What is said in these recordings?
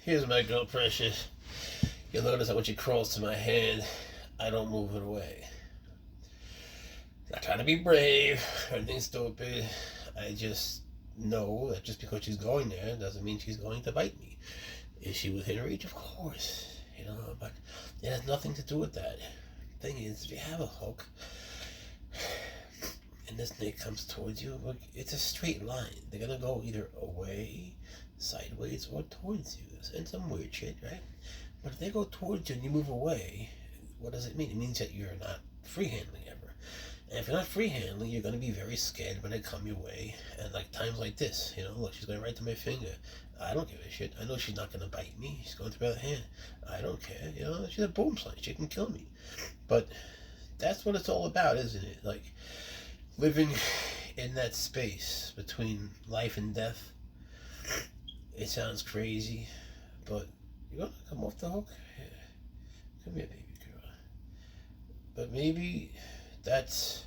Here's my girl Precious. You'll notice that when she crawls to my hand, I don't move it away. Not trying to be brave or anything stupid. I just know that just because she's going there doesn't mean she's going to bite me. Is she within reach? Of course. But it has nothing to do with that. Thing is, if you have a hook and this snake comes towards you, look, it's a straight line. They're gonna go either away, sideways, or towards you. And some weird shit, right? But if they go towards you and you move away, what does it mean? It means that you're not free-handling ever. And if you're not free-handling, you're going to be very scared when they come your way. And like times like this, look, she's going right to my finger. I don't give a shit. I know she's not going to bite me. She's going through my hand. I don't care. She's a boom slang. She can kill me. But that's what it's all about, isn't it? Like living in that space between life and death. It sounds crazy, but you're going to come off the hook? Yeah. Come here, baby girl. But maybe that's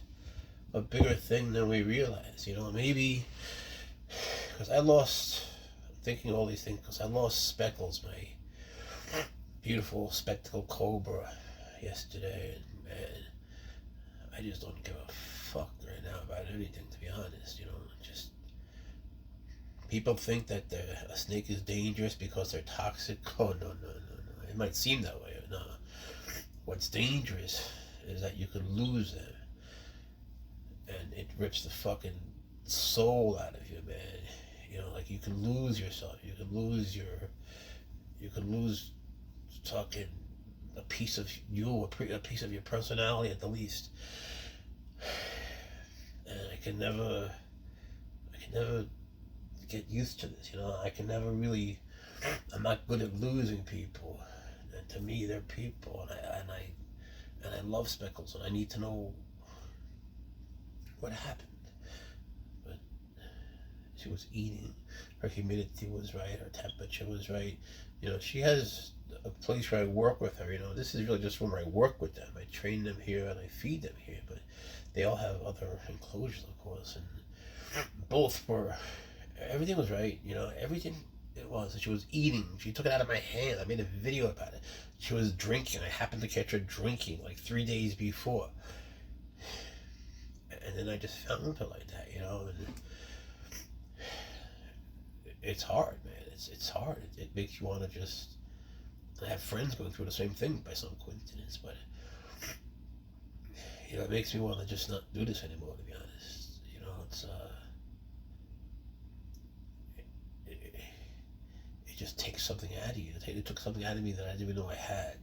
a bigger thing than we realize, maybe, because I lost, thinking all these things, because I lost Speckles, my beautiful spectacled cobra, yesterday, and man, I just don't give a fuck right now about anything, to be honest, just, people think that a snake is dangerous because they're toxic. Oh, no. It might seem that way, but no. What's dangerous is that you could lose them. And it rips the fucking soul out of you, man. Like you can lose yourself. You could lose fucking a piece of you, a piece of your personality at the least. And I can never get used to this, I can never really, I'm not good at losing people, and to me they're people, and I love Speckles, and I need to know what happened. But she was eating, her humidity was right, her temperature was right, she has a place where I work with her, this is really just where I work with them. I train them here and I feed them here, but they all have other enclosures, of course, and both were, everything was right, everything it was. She was eating. She took it out of my hand. I made a video about it. She was drinking. I happened to catch her drinking like 3 days before. And then I just found her like that, and it's hard, man. It's hard. It makes you want to just, I have friends going through the same thing by some coincidence, but it makes me want to just not do this anymore, to be honest. It's it just takes something out of you. It took something out of me that I didn't even know I had,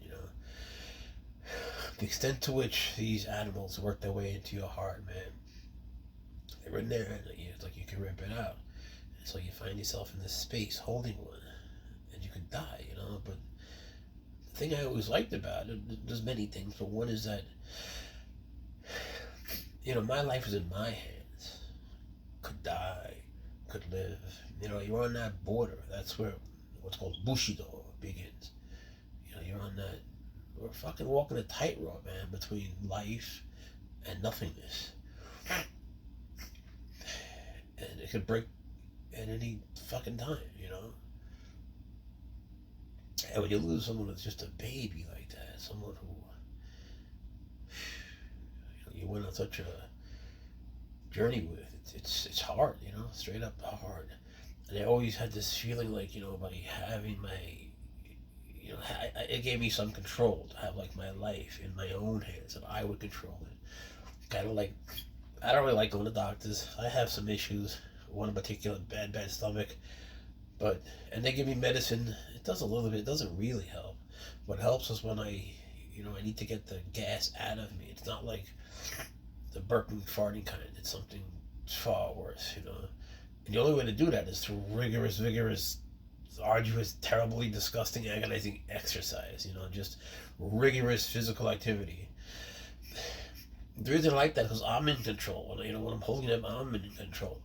The extent to which these animals work their way into your heart, man. They're in there, and it's like you can rip it out. And so you find yourself in this space holding one, and you could die, But the thing I always liked about it, there's many things, but one is that, my life is in my hands. Could die, could live. You're on that border. That's where what's called Bushido begins. You're on that. We're fucking walking a tightrope, man, between life and nothingness. And it could break at any fucking time, And when you lose someone that's just a baby like that, someone who you went on such a journey with, it's hard, straight up hard. And I always had this feeling like, by having my, it gave me some control to have like my life in my own hands, and I would control it. Kind of like, I don't really like going to doctors. I have some issues, one in particular, bad stomach, and they give me medicine. It does a little bit, it doesn't really help. What helps is when I need to get the gas out of me. It's not like the burping, farting kind. It's something far worse, And the only way to do that is through rigorous, arduous, terribly disgusting, agonizing exercise, just rigorous physical activity. The reason I like that is because I'm in control. When I'm holding them, I'm in control.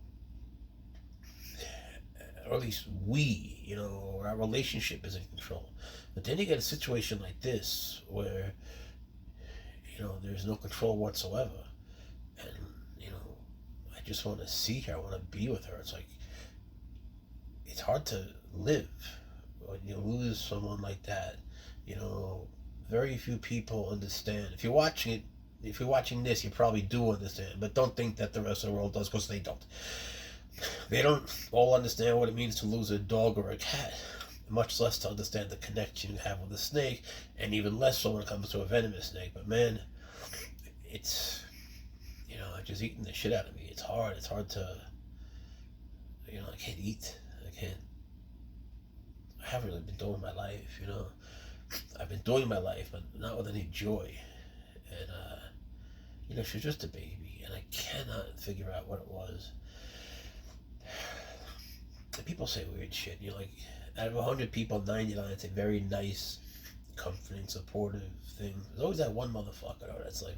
Or at least we, or our relationship is in control. But then you get a situation like this where, there's no control whatsoever. And, I just want to see her. I want to be with her. It's like, it's hard to live when you lose someone like that, you know, very few people understand. If you're watching it, if you're watching this, you probably do understand, but don't think that the rest of the world does, because they don't. They don't all understand what it means to lose a dog or a cat, much less to understand the connection you have with a snake, and even less so when it comes to a venomous snake. But man, it's, you know, just eating the shit out of me. It's hard. It's hard to, you know, I can't eat. I can't. I haven't really been doing my life, you know. I've been doing my life, but not with any joy. And, you know, she's just a baby, and I cannot figure out what it was. And people say weird shit. You know, like, out of 100 people, 99 say very nice, comforting, supportive things. There's always that one motherfucker, though, that's like,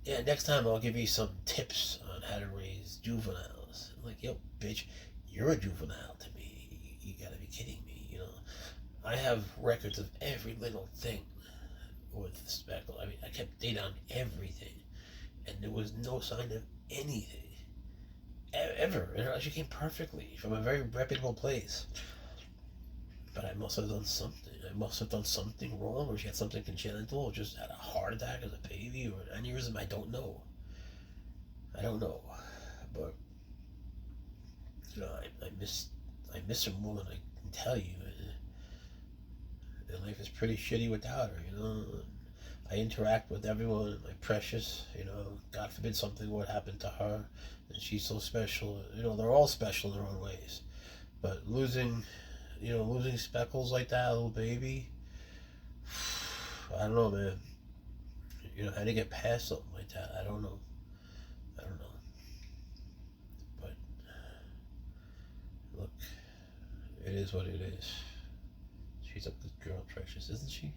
yeah, next time I'll give you some tips on how to raise juveniles. I'm like, yo, bitch, you're a juvenile to me. You gotta be kidding me, you know. I have records of every little thing with Speckle. I mean, I kept data on everything, and there was no sign of anything. Ever. She came perfectly from a very reputable place. But I must have done something. I must have done something wrong, or she had something congenital, or just had a heart attack as a baby, or an aneurysm. I don't know. I don't know. But, you know, I miss her more than I can tell you. And life is pretty shitty without her, you know. I interact with everyone, my precious, you know. God forbid something would happen to her, and she's so special. You know, they're all special in their own ways. But losing Speckles like that, little baby, I don't know, man. You know, how to get past something like that, I don't know. But, look, it is what it is. She's a good girl, precious, isn't she?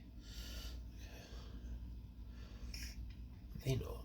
They know.